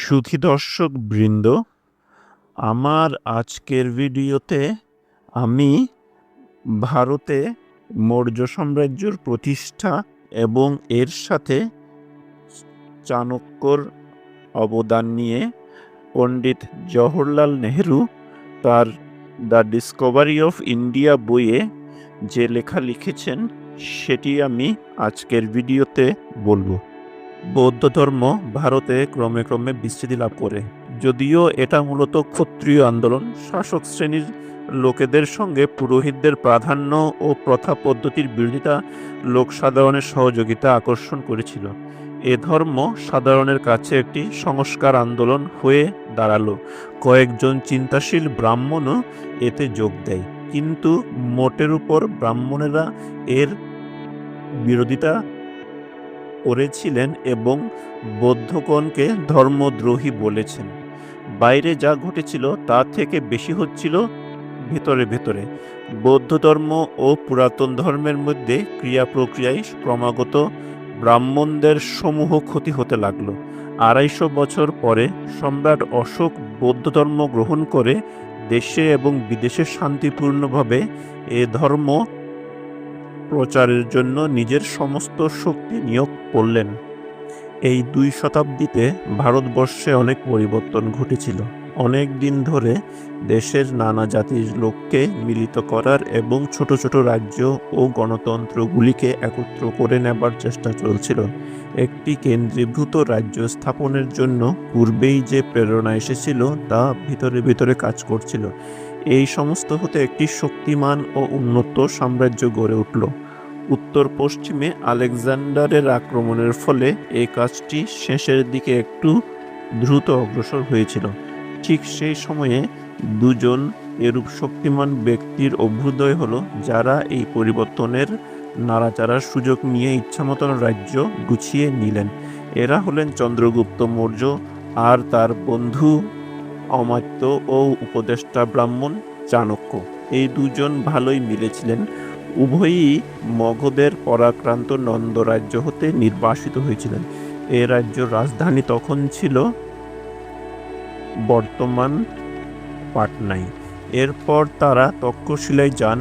সুধী দর্শক বৃন্দ, আমার আজকের ভিডিওতে আমি ভারতে মৌর্য সাম্রাজ্যের প্রতিষ্ঠা এবং এর সাথে চাণক্যর অবদান নিয়ে পণ্ডিত জওহরলাল নেহেরু তার দ্য ডিসকভারি অফ ইন্ডিয়া বইয়ে যে লেখা লিখেছেন সেটি আমি আজকের ভিডিওতে বলবো। বৌদ্ধ ধর্ম ভারতে ক্রমে ক্রমে বিস্তৃতি লাভ করে। যদিও এটা মূলত ক্ষত্রিয় আন্দোলন, শাসক শ্রেণীর লোকেদের সঙ্গে পুরোহিতদের প্রাধান্য ও প্রথা পদ্ধতির বিরোধিতা লোকসাধারণের সহযোগিতা আকর্ষণ করেছিল। এ ধর্ম সাধারণের কাছে একটি সংস্কার আন্দোলন হয়ে দাঁড়ালো। কয়েকজন চিন্তাশীল ব্রাহ্মণও এতে যোগ দেয়, কিন্তু মোটের উপর ব্রাহ্মণেরা এর বিরোধিতা করেছিলেন এবং বৌদ্ধগণকে ধর্মদ্রোহী বলেছেন। বাইরে যা ঘটেছিল তা থেকে বেশি হচ্ছিল ভেতরে ভেতরে। বৌদ্ধ ধর্ম ও পুরাতন ধর্মের মধ্যে ক্রিয়া প্রক্রিয়ায় ক্রমাগত ব্রাহ্মণদের সমূহ ক্ষতি হতে লাগলো। 250 বছর পরে সম্রাট অশোক বৌদ্ধ ধর্ম গ্রহণ করে দেশে এবং বিদেশে শান্তিপূর্ণভাবে এ ধর্ম প্রচারের জন্য নিজের সমস্ত শক্তি নিয়োগ করলেন। এই 2 শতাব্দীতে ভারতবর্ষে অনেক পরিবর্তন ঘটেছিল। অনেক দিন ধরে দেশের নানা জাতির লোককে মিলিত করার এবং ছোট ছোট রাজ্য ও গণতন্ত্রগুলিকে একত্র করে নেবার চেষ্টা চলছিল। একটি কেন্দ্রীভূত রাজ্য স্থাপনের জন্য পূর্বেই যে প্রেরণা এসেছিল তা ভিতরে ভিতরে কাজ করছিল। এই সমস্ত হতে একটি শক্তিমান ও উন্নত সাম্রাজ্য গড়ে উঠল। উত্তর পশ্চিমে আলেকজান্ডারের আক্রমণের ফলে এই কাজটি শেষের দিকে একটু দ্রুত অগ্রসর হয়েছিল। ঠিক সেই সময়ে দুজন এরূপ শক্তিমান ব্যক্তির অভ্যুদয় হলো, যারা এই পরিবর্তনের নাড়াচাড়ার সুযোগ নিয়ে ইচ্ছামতন রাজ্য গুছিয়ে নিলেন। এরা হলেন চন্দ্রগুপ্ত মৌর্য আর তার বন্ধু অমাত্য ও উপদেষ্টা ব্রাহ্মণ চাণক্য। এই দুজন ভালোই মিলেছিলেন। উভয়ই মগধের পরাক্রান্ত নন্দ রাজ্য হতে নির্বাসিত হয়েছিলেন। এ রাজ্যের রাজধানী তখন ছিল বর্তমান পাটনায়। এরপর তারা তক্ষশিলায় যান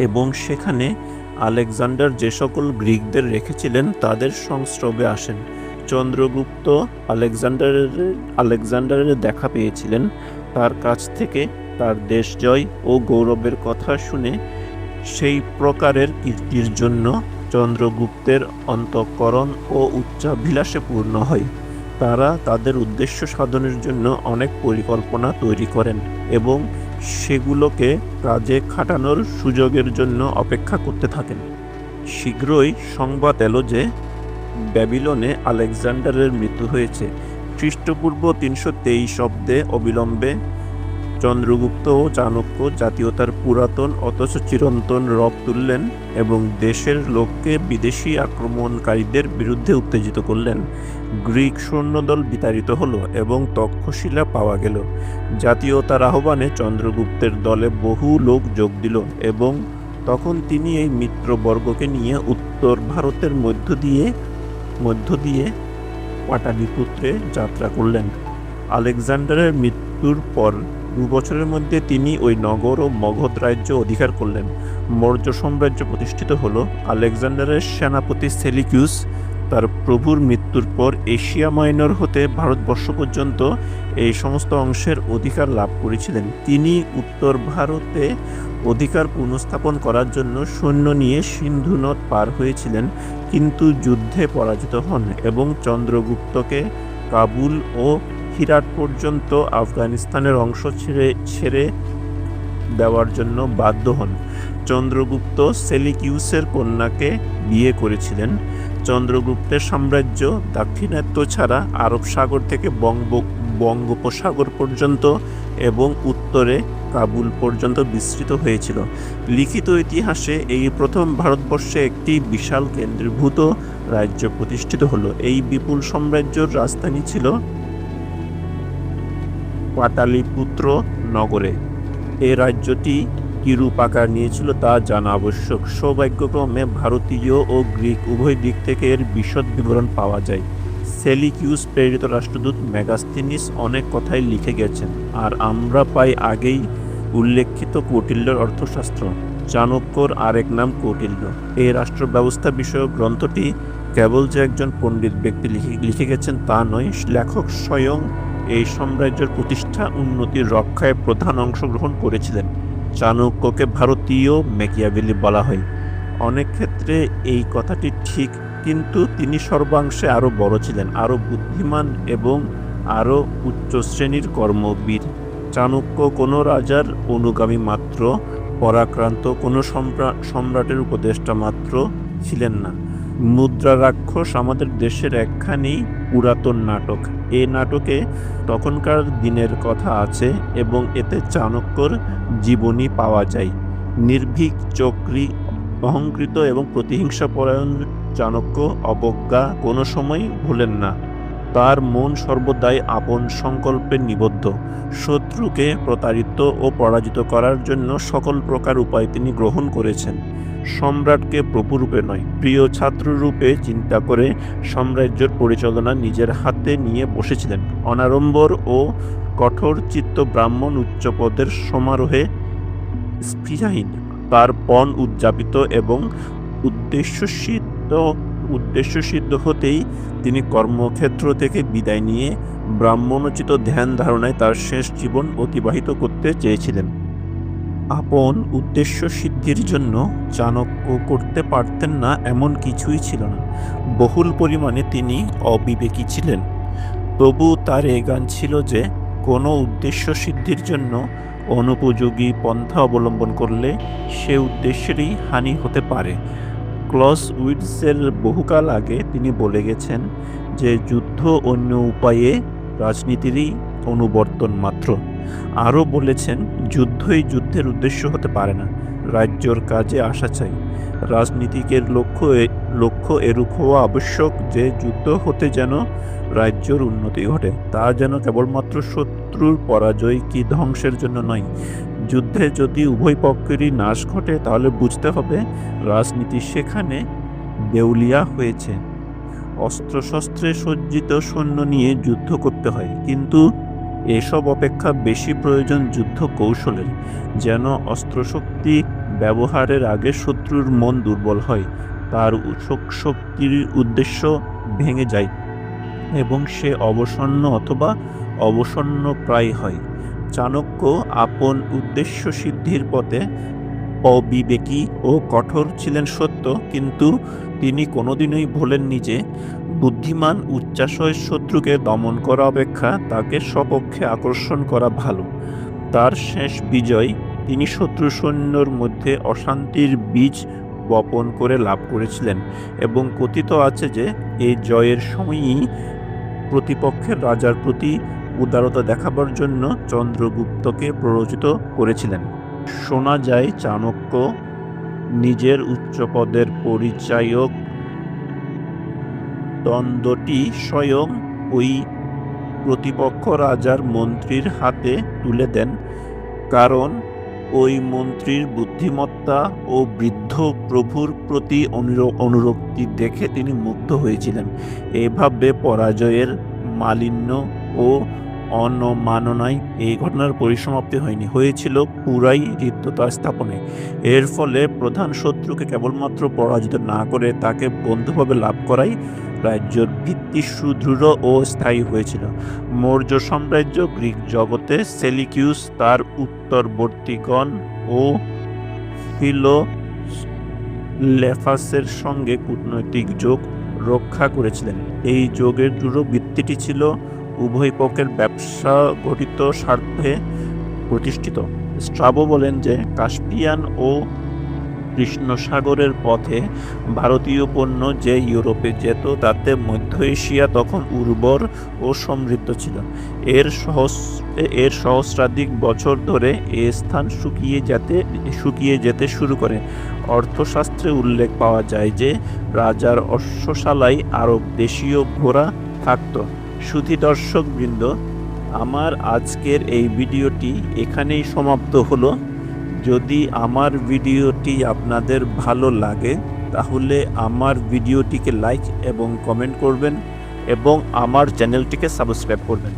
এবং সেখানে আলেকজান্ডার যে সকল গ্রিকদের রেখেছিলেন তাদের সংস্রবে আসেন। চন্দ্রগুপ্ত আলেকজান্ডারের দেখা পেয়েছিলেন। তার কাছ থেকে তার দেশ জয় ও গৌরবের কথা শুনে সেই প্রকারের কীর্তির জন্য চন্দ্রগুপ্তের অন্তঃকরণ ও উচ্চাভিলাষে পূর্ণ হয়। তারা তাদের উদ্দেশ্য সাধনের জন্য অনেক পরিকল্পনা তৈরি করেন এবং সেগুলোকে কাজে খাটানোর সুযোগের জন্য অপেক্ষা করতে থাকেন। শীঘ্রই সংবাদ এলো যে ব্যাবিলনে আলেকজান্ডারের মৃত্যু হয়েছে। খ্রিস্টপূর্ব 323 অব্দে অবিলম্বে চন্দ্রগুপ্ত ও চাণক্য জাতীয়তার পুরাতন অথচ চিরন্তন রব তুললেন এবং দেশের লোককে বিদেশি আক্রমণকারীদের বিরুদ্ধে উত্তেজিত করলেন। গ্রিক সৈন্যদল বিতাড়িত হলো এবং তক্ষশিলা পাওয়া গেল। জাতীয়তার আহ্বানে চন্দ্রগুপ্তের দলে বহু লোক যোগ দিল এবং তখন তিনি এই মিত্রবর্গকে নিয়ে উত্তর ভারতের মধ্য দিয়ে পাটালিপুত্রে যাত্রা করলেন। আলেকজান্ডারের মৃত্যুর পর 2 বছরের মধ্যে তিনি ওই নগর ও মগধ রাজ্য অধিকার করলেন। মৌর্য সাম্রাজ্য প্রতিষ্ঠিত হল। আলেকজান্ডারের সেনাপতি সেলিকিউস তার প্রভুর মৃত্যুর পর এশিয়া মাইনর হতে ভারতবর্ষ পর্যন্ত এই সমস্ত অংশের অধিকার লাভ করেছিলেন। তিনি উত্তর ভারতে অধিকার পুনঃস্থাপন করার জন্য সৈন্য নিয়ে সিন্ধু নদ পার হয়েছিলেন, কিন্তু যুদ্ধে পরাজিত হন এবং চন্দ্রগুপ্তকে কাবুল ও হিরাট পর্যন্ত আফগানিস্তানের অংশ ছেড়ে দেওয়ার জন্য বাধ্য হন। চন্দ্রগুপ্ত সেলিকিউসের কন্যাকে বিয়ে করেছিলেন। চন্দ্রগুপ্তের সাম্রাজ্য দাক্ষিণাত্য ছাড়া আরব সাগর থেকে বঙ্গোপসাগর পর্যন্ত এবং উত্তরে কাবুল পর্যন্ত বিস্তৃত হয়েছিল। লিখিত ইতিহাসে এই প্রথম ভারতবর্ষে একটি বিশাল কেন্দ্রীভূত রাজ্য প্রতিষ্ঠিত হলো। এই বিপুল সাম্রাজ্যের রাজধানী ছিল পাটালিপুত্র নগরে। এই রাজ্যটি কিরূপ আকার নিয়েছিল তা জানা আবশ্যক। সৌভাগ্যক্রমে ভারতীয় ও গ্রিক উভয় দিক থেকে এর বিশদ বিবরণ পাওয়া যায়। সেলিকিউস প্রেরিত রাষ্ট্রদূত মেগাস্থিনিস অনেক কথাই লিখে গেছেন, আর আমরা পাই আগেই উল্লেখিত কৌটিল্যের অর্থশাস্ত্র। চাণক্যর আরেক নাম কৌটিল্য। এই রাষ্ট্র ব্যবস্থা বিষয়ক গ্রন্থটি কেবল যে একজন পণ্ডিত ব্যক্তি লিখে গেছেন তা নয়, লেখক স্বয়ং এই সাম্রাজ্যের প্রতিষ্ঠা উন্নতির রক্ষায় প্রধান অংশগ্রহণ করেছিলেন। চাণক্যকে ভারতীয় ম্যাকিয়াভেলি বলা হয়। অনেক ক্ষেত্রে এই কথাটি ঠিক, কিন্তু তিনি সর্বাংশে আরও বড় ছিলেন, আরও বুদ্ধিমান এবং আরও উচ্চ শ্রেণীর কর্মবীর। চাণক্য কোনো রাজার অনুগামী মাত্র, পরাক্রান্ত কোনো সম্রাটের উপদেষ্টা মাত্র ছিলেন না। মুদ্রা রাক্ষস আমাদের দেশের একখানি পুরাতন নাটক। এই নাটকে তখনকার দিনের কথা আছে এবং এতে চাণক্যর জীবনী পাওয়া যায়। নির্ভীক, চক্রী, অহংকৃত এবং প্রতিহিংসাপরায়ণ চাণক্য অবজ্ঞা কোনো সময় ভুলেন না। তার মন সর্বদাই আপন সংকল্পে নিবদ্ধ। শত্রুকে প্রতারিত ও পরাজিত করার জন্য সকল প্রকার উপায় তিনি গ্রহণ করেছেন। সম্রাটকে প্রভুরূপে নয়, প্রিয় ছাত্ররূপে চিন্তা করে সাম্রাজ্যের পরিচালনা নিজের হাতে নিয়ে বসেছিলেন। অনাড়ম্বর ও কঠোর চিত্ত ব্রাহ্মণ উচ্চপদের সমারোহে স্পৃহাহীন, তার পণ উদযাপিত এবং উদ্দেশ্যসিদ্ধ হতেই তিনি কর্মক্ষেত্র থেকে বিদায় নিয়ে ব্রাহ্মণোচিত ধ্যান ধারণায় তার শেষ জীবন অতিবাহিত করতে চেয়েছিলেন। আপন উদ্দেশ্য সিদ্ধির জন্য চাণক্য করতে পারতেন না এমন কিছুই ছিল না। বহুল পরিমাণে তিনি অবিবেকী ছিলেন। তবু তার এ জ্ঞান ছিল যে কোনো উদ্দেশ্য সিদ্ধির জন্য অনুপযোগী পন্থা অবলম্বন করলে সে উদ্দেশ্যেরই হানি হতে পারে। ক্লজউইটজের বহুকাল আগে তিনি বলে গেছেন যে যুদ্ধ অন্য উপায়ে রাজনীতিরই অনুবর্তন মাত্র। আরও বলেছেন, যুদ্ধই যুদ্ধের উদ্দেশ্য হতে পারে না, রাজ্যর কাজে আসা চাই। রাজনীতিকের লক্ষ্য এরূপ হওয়া আবশ্যক যে যুদ্ধ হতে যেন রাজ্যর উন্নতি ঘটে, তা যেন কেবলমাত্র শত্রুর পরাজয় কি ধ্বংসের জন্য নয়। যুদ্ধে যদি উভয় পক্ষেরই নাশ ঘটে তাহলে বুঝতে হবে রাজনীতি সেখানে দেউলিয়া হয়েছে। অস্ত্রশস্ত্রে সজ্জিত সৈন্য নিয়ে যুদ্ধ করতে হয়, কিন্তু এসব অপেক্ষা বেশি প্রয়োজন যুদ্ধ কৌশলের, যেন অস্ত্রশক্তি ব্যবহারের আগে শত্রুর মন দুর্বল হয়, তার শক্তির উদ্দেশ্য ভেঙে যায় এবং সে অবসন্ন অথবা অবসন্নপ্রায় হয়। চাণক্য আপন উদ্দেশ্য সিদ্ধির পথে অবিবেকী ও কঠোর ছিলেন সত্য, কিন্তু তিনি কোনোদিনই ভোলেননি যে বুদ্ধিমান উচ্চাশয় শত্রুকে দমন করা অপেক্ষা তাকে স্বপক্ষে আকর্ষণ করা ভালো। তার শেষ বিজয় তিনি শত্রু সৈন্যর মধ্যে অশান্তির বীজ বপন করে লাভ করেছিলেন, এবং কথিত আছে যে এই জয়ের সময়ই প্রতিপক্ষের রাজার প্রতি উদারতা দেখাবার জন্য চন্দ্রগুপ্তকে প্ররোচিত করেছিলেন। শোনা যায় চাণক্য নিজের উচ্চপদের পরিচায়ক দণ্ডটি স্বয়ং ওই প্রতিপক্ষ রাজার মন্ত্রীর হাতে তুলে দেন, কারণ ওই মন্ত্রীর বুদ্ধিমত্তা ও বৃদ্ধ প্রভুর প্রতি অনুরক্তি দেখে তিনি মুগ্ধ হয়েছিলেন। এভাবে পরাজয়ের মালিন্য ও অনমাননায় এই ঘটনার পরিসমাপ্তি হয়েছিল পুরাই হৃদ্যতা স্থাপনে। এর ফলে প্রধান শত্রুকে কেবলমাত্র পরাজিত না করে তাকে বন্ধুভাবে লাভ করাই রাজ্যের ভিত্তি সুদৃঢ় ও স্থায়ী হয়েছিল। মৌর্য সাম্রাজ্য গ্রিক জগতে সেলিকিউস তার উত্তরবর্তীগণ ও ফিলোলেফাসের সঙ্গে কূটনৈতিক যোগ রক্ষা করেছিলেন। এই যোগের দৃঢ় ভিত্তিটি ছিল উভয় পক্ষের ব্যবসা গঠিত স্বার্থে প্রতিষ্ঠিত। স্ট্রাবো বলেন যে কাস্পিয়ান ও কৃষ্ণ সাগরের পথে ভারতীয় পণ্য যে ইউরোপে যেত তাতে মধ্য এশিয়া তখন উর্বর ও সমৃদ্ধ ছিল। এর সহস্রাধিক বছর ধরে এ স্থান শুকিয়ে যেতে শুরু করে। অর্থশাস্ত্রে উল্লেখ পাওয়া যায় যে রাজার অশ্বশালায় আরব দেশীয় ঘোড়া থাকত। সুধী দর্শকবৃন্দ, আমার আজকের এই ভিডিওটি এখানেই সমাপ্ত হলো। যদি আমার ভিডিওটি আপনাদের ভালো লাগে তাহলে আমার ভিডিওটিকে লাইক এবং কমেন্ট করবেন এবং আমার চ্যানেলটিকে সাবস্ক্রাইব করবেন।